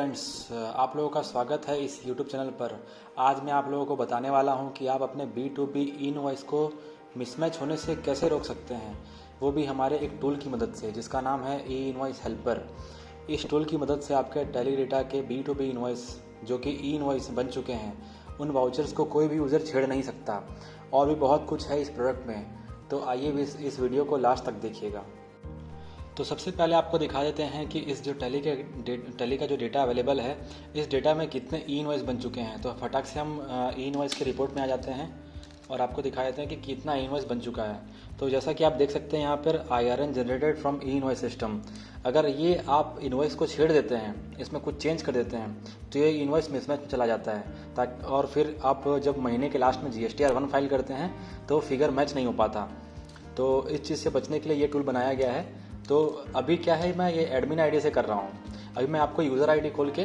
Friends, आप लोगों का स्वागत है इस YouTube चैनल पर। आज मैं आप लोगों को बताने वाला हूं कि आप अपने B2B इनवॉइस को मिसमैच होने से कैसे रोक सकते हैं, वो भी हमारे एक टूल की मदद से जिसका नाम है ई इनवॉइस हेल्पर। इस टूल की मदद से आपके टैली डेटा के B2B इनवॉइस जो कि ई इनवॉइस बन चुके हैं, उन वाउचर्स को कोई भी यूज़र छेड़ नहीं सकता। और भी बहुत कुछ है इस प्रोडक्ट में, तो आइए भी इस वीडियो को लास्ट तक देखिएगा। तो सबसे पहले आपको दिखा देते हैं कि इस जो टैली का जो डेटा अवेलेबल है, इस डेटा में कितने ई इनवॉइस बन चुके हैं। तो फटाक से हम ई इनवॉइस के रिपोर्ट में आ जाते हैं और आपको दिखा देते हैं कि कितना ई इनवॉइस बन चुका है। तो जैसा कि आप देख सकते हैं यहाँ पर IRN generated from E invoice system. अगर ये आप इनवॉइस को छेड़ देते हैं, इसमें कुछ चेंज कर देते हैं, तो ये इनवॉइस मिसमैच में चला जाता है। ताकि और फिर आप जब महीने के लास्ट में GSTR1 फाइल करते हैं तो फिगर मैच नहीं हो पाता। तो इस चीज़ से बचने के लिए ये टूल बनाया गया है। तो अभी क्या है, मैं ये एडमिन आईडी से कर रहा हूँ। अभी मैं आपको यूज़र आईडी खोल के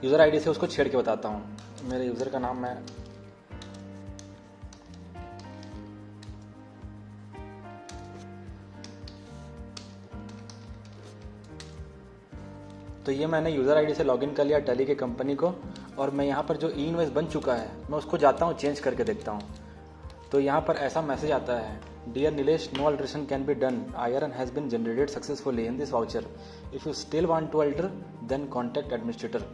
यूज़र आईडी से उसको छेड़ के बताता हूँ। मेरे यूज़र का नाम तो ये मैंने यूज़र आईडी से लॉगिन कर लिया टैली के कंपनी को, और मैं यहाँ पर जो ई इनवॉइस बन चुका है मैं उसको जाता हूँ चेंज करके देखता हूँ। तो यहाँ पर ऐसा मैसेज आता है, dear Nilesh, no alteration can be done, IRN has been generated successfully in this voucher, if you still want to alter then contact administrator.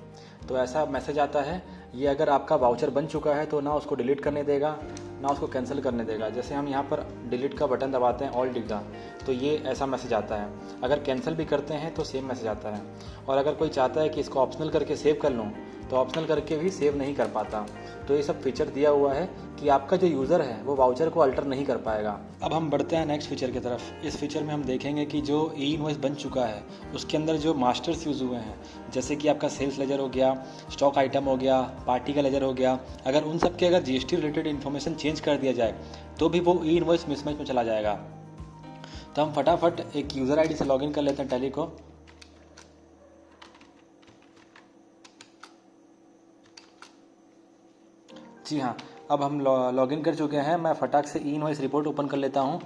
तो ऐसा मैसेज आता है। ये अगर आपका वाउचर बन चुका है तो ना उसको डिलीट करने देगा ना उसको कैंसिल करने देगा। जैसे हम यहाँ पर डिलीट का बटन दबाते हैं, ऑल दिखता, तो ये ऐसा मैसेज आता है। अगर कैंसिल भी करते हैं तो सेम मैसेज आता है। और अगर कोई चाहता है कि इसको ऑप्शनल करके सेव कर लूँ तो ऑप्शनल करके भी सेव नहीं कर पाता। तो ये सब फीचर दिया हुआ है कि आपका जो यूज़र है वो वाउचर को अल्टर नहीं कर पाएगा। अब हम बढ़ते हैं नेक्स्ट फीचर की तरफ। इस फीचर में हम देखेंगे कि जो ई इनवॉइस बन चुका है उसके अंदर जो मास्टर्स यूज़ हुए हैं, जैसे कि आपका सेल्स लेजर हो गया, स्टॉक आइटम हो गया, पार्टी का लेजर हो गया, अगर उन सब के अगर GST रिलेटेड इन्फॉर्मेशन चेंज कर दिया जाए तो भी वो ई इनवॉइस मिसमैच में चला जाएगा। तो हम फटाफट एक यूज़र आईडी से लॉगिन कर लेते हैं टैली को। जी हाँ, अब हम लॉगिन कर चुके हैं। मैं फटाक से ई इनवॉइस रिपोर्ट ओपन कर लेता हूँ।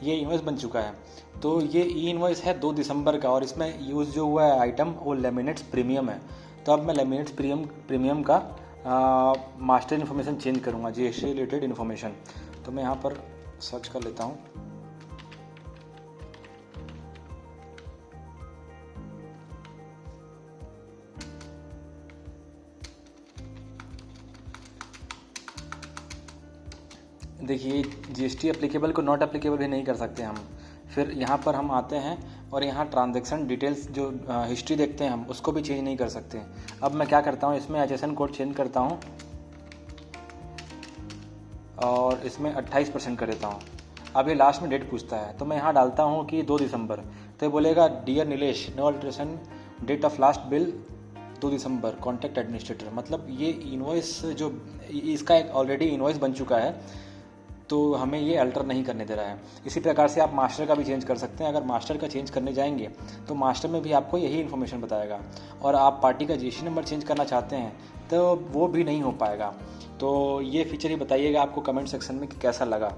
ये इनवॉइस बन चुका है। तो ये ई इनवॉइस है 2 दिसंबर का, और इसमें यूज़ जो हुआ है आइटम वो लेमिनेट्स प्रीमियम है। तो अब मैं लेमिनेट्स प्रीमियम का मास्टर इन्फॉर्मेशन चेंज करूँगा, GST रिलेटेड इन्फॉर्मेशन। तो मैं यहाँ पर सर्च कर लेता हूँ। देखिए, GST एप्लीकेबल को नॉट एप्लीकेबल भी नहीं कर सकते हम। फिर यहाँ पर हम आते हैं और यहाँ ट्रांजैक्शन डिटेल्स जो हिस्ट्री देखते हैं हम उसको भी चेंज नहीं कर सकते। अब मैं क्या करता हूँ, इसमें HSN कोड चेंज करता हूँ और इसमें 28% कर देता हूँ। अब ये लास्ट में डेट पूछता है, तो मैं यहाँ डालता हूँ कि 2 दिसंबर। तो ये बोलेगा, dear Nilesh, no alteration, date of last bill 2 December, contact administrator. मतलब ये इनवॉइस जो इसका एक ऑलरेडी इनवॉइस बन चुका है तो हमें ये अल्टर नहीं करने दे रहा है। इसी प्रकार से आप मास्टर का भी चेंज कर सकते हैं। अगर मास्टर का चेंज करने जाएंगे तो मास्टर में भी आपको यही इन्फॉर्मेशन बताएगा। और आप पार्टी का GST नंबर चेंज करना चाहते हैं तो वो भी नहीं हो पाएगा। तो ये फीचर ही बताइएगा आपको कमेंट सेक्शन में कि कैसा लगा।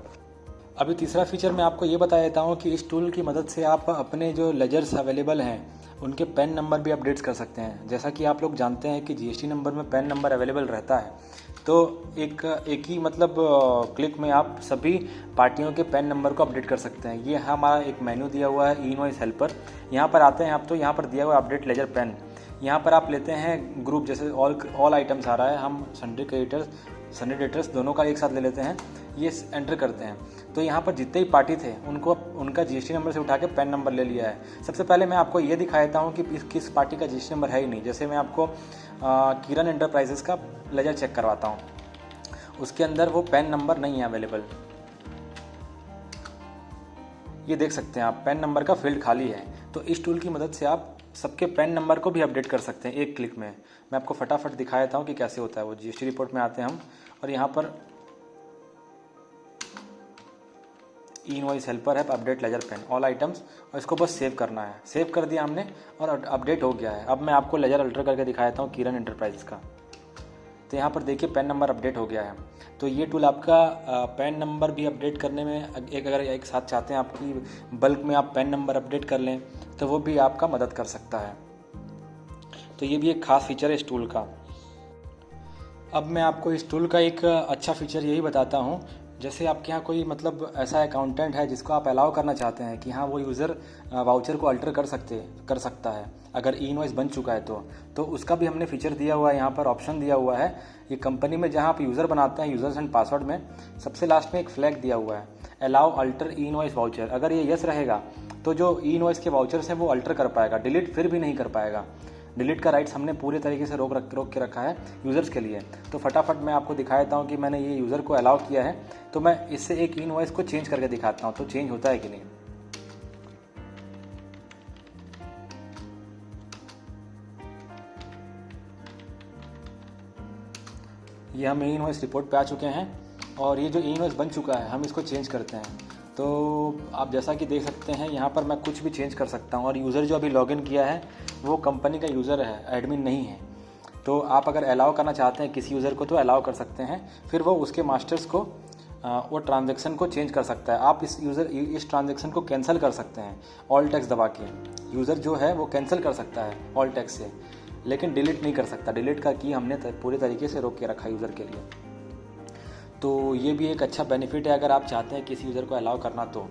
अभी तीसरा फीचर मैं आपको ये बता देता हूँ कि इस टूल की मदद से आप अपने जो लेजर्स अवेलेबल हैं उनके पैन नंबर भी अपडेट्स कर सकते हैं। जैसा कि आप लोग जानते हैं कि GST नंबर में पैन नंबर अवेलेबल रहता है, तो एक ही मतलब क्लिक में आप सभी पार्टियों के पैन नंबर को अपडेट कर सकते हैं। ये हमारा एक मेन्यू दिया हुआ है ई इनवॉइस हेल्पर। यहाँ पर आते हैं आप, तो यहाँ पर दिया हुआ अपडेट लेजर पैन। यहाँ पर आप लेते हैं ग्रुप, जैसे ऑल आइटम्स आ रहा है, हम सन्डे क्रेडिटर्स दोनों का एक साथ ले लेते हैं। ये एंटर करते हैं तो यहाँ पर जितने ही पार्टी थे उनको उनका GST नंबर से उठा के पैन नंबर ले लिया है। सबसे पहले मैं आपको ये दिखा देता हूँ कि किस पार्टी का GST नंबर है ही नहीं। जैसे मैं आपको किरण एंटरप्राइजेस का लेजर चेक करवाता हूँ, उसके अंदर वो पैन नंबर नहीं है अवेलेबल। ये देख सकते हैं आप, पैन नंबर का फील्ड खाली है। तो इस टूल की मदद से आप सबके पैन नंबर को भी अपडेट कर सकते हैं एक क्लिक में। मैं आपको फटाफट दिखा देता हूँ कि कैसे होता है वो। GST रिपोर्ट में आते हैं हम और यहाँ पर ई इनवॉइस हेल्पर है, update ledger pen, all items, और इसको बस सेव करना है। सेव कर दिया हमने और अपडेट हो गया है। अब मैं आपको लेजर अल्टर करके दिखा देता हूँ किरण एंटरप्राइजेस का। तो यहाँ पर देखिए पैन नंबर अपडेट हो गया है। तो ये टूल आपका पैन नंबर भी अपडेट करने में अगर एक साथ चाहते हैं आपकी बल्क में आप पैन नंबर अपडेट कर लें तो वो भी आपका मदद कर सकता है। तो ये भी एक ख़ास फीचर है इस टूल का। अब मैं आपको इस टूल का एक अच्छा फीचर यही बताता हूँ, जैसे आपके यहाँ कोई मतलब ऐसा अकाउंटेंट है जिसको आप अलाउ करना चाहते हैं कि हाँ वो यूज़र वाउचर को अल्टर कर सकता है अगर ई इनवॉइस बन चुका है तो उसका भी हमने फीचर दिया हुआ है, यहाँ पर ऑप्शन दिया हुआ है। ये कंपनी में जहाँ आप यूज़र बनाते हैं, यूज़र्स एंड पासवर्ड में सबसे लास्ट में एक फ्लैग दिया हुआ है, अलाउ अल्टर ई इनवॉइस वाउचर। अगर ये यस रहेगा तो जो ई इनवॉइस के वाउचर्स हैं वो अल्टर कर पाएगा, डिलीट फिर भी नहीं कर पाएगा। डिलीट का राइट्स हमने पूरे तरीके से रोक के रखा है यूज़र्स के लिए। तो फटाफट मैं आपको दिखा देता हूँ कि मैंने ये यूज़र को अलाउ किया है, तो मैं इससे एक ई इनवॉइस को चेंज करके दिखाता हूँ तो चेंज होता है कि नहीं। ये हम ई इनवॉइस रिपोर्ट पे आ चुके हैं और ये जो ई इनवॉइस बन चुका है हम इसको चेंज करते हैं। तो आप जैसा कि देख सकते हैं यहाँ पर मैं कुछ भी चेंज कर सकता हूँ और यूज़र जो अभी लॉगिन किया है वो कंपनी का यूज़र है, एडमिन नहीं है। तो आप अगर अलाउ करना चाहते हैं किसी यूज़र को तो अलाउ कर सकते हैं, फिर वो उसके मास्टर्स को वो ट्रांजैक्शन को चेंज कर सकता है। आप इस ट्रांजैक्शन को कैंसिल कर सकते हैं ऑल टैक्स दबा के। यूज़र जो है वो कैंसिल कर सकता है ऑल टैक्स से, लेकिन डिलीट नहीं कर सकता। डिलीट का की हमने पूरे तरीके से रोक के रखा है यूज़र के लिए। तो ये भी एक अच्छा बेनिफिट है अगर आप चाहते हैं किसी यूज़र को अलाउ करना। तो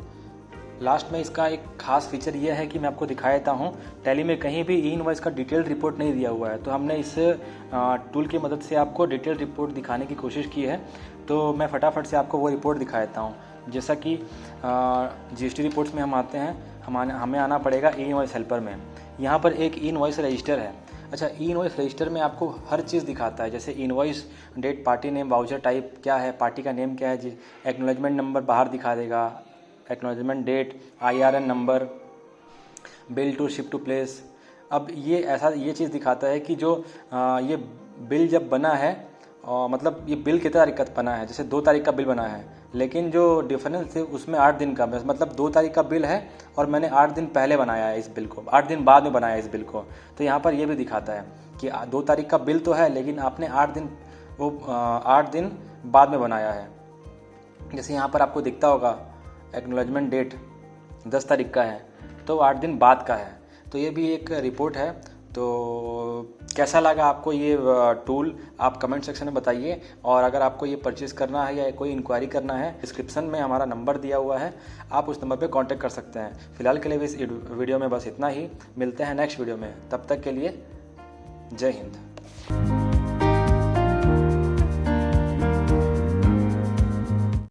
लास्ट में इसका एक खास फीचर ये है कि मैं आपको दिखा देता हूँ, टैली में कहीं भी ई इनवॉइस का डिटेल्ड रिपोर्ट नहीं दिया हुआ है, तो हमने इस टूल की मदद से आपको डिटेल्ड रिपोर्ट दिखाने की कोशिश की है। तो मैं फटाफट से आपको वो रिपोर्ट दिखा देता हूँ। जैसा कि GST रिपोर्ट्स में हम आते हैं, हमें आना पड़ेगा ई इनवॉइस हेल्पर में। यहाँ पर एक ई इनवॉइस रजिस्टर है। अच्छा, ई इनवॉइस रजिस्टर में आपको हर चीज़ दिखाता है, जैसे invoice date, party name, voucher type क्या है, पार्टी का नेम क्या है, एक्नॉलेजमेंट नंबर बाहर दिखा देगा, acknowledgement date, IRN number, bill to ship to place. अब ये चीज़ दिखाता है कि जो ये बिल जब बना है मतलब ये बिल कितना तारीख का बना है। जैसे 2 तारीख का बिल बना है, लेकिन जो डिफरेंस है उसमें 8 दिन का, मतलब 2 तारीख का बिल है और मैंने 8 दिन पहले बनाया है इस बिल को, 8 दिन बाद में बनाया है इस बिल को। तो यहाँ पर ये भी दिखाता है कि 2 तारीख का बिल तो है, लेकिन आपने 8 दिन बाद में बनाया है। जैसे यहाँ पर आपको दिखता होगा एक्नॉलेजमेंट डेट 10 तारीख का है, तो 8 दिन बाद का है। तो ये भी एक रिपोर्ट है। तो कैसा लगा आपको ये टूल, आप कमेंट सेक्शन में बताइए। और अगर आपको ये परचेज़ करना है या कोई इंक्वायरी करना है, डिस्क्रिप्शन में हमारा नंबर दिया हुआ है, आप उस नंबर पे कांटेक्ट कर सकते हैं। फिलहाल के लिए इस वीडियो में बस इतना ही। मिलते हैं नेक्स्ट वीडियो में, तब तक के लिए जय हिंद।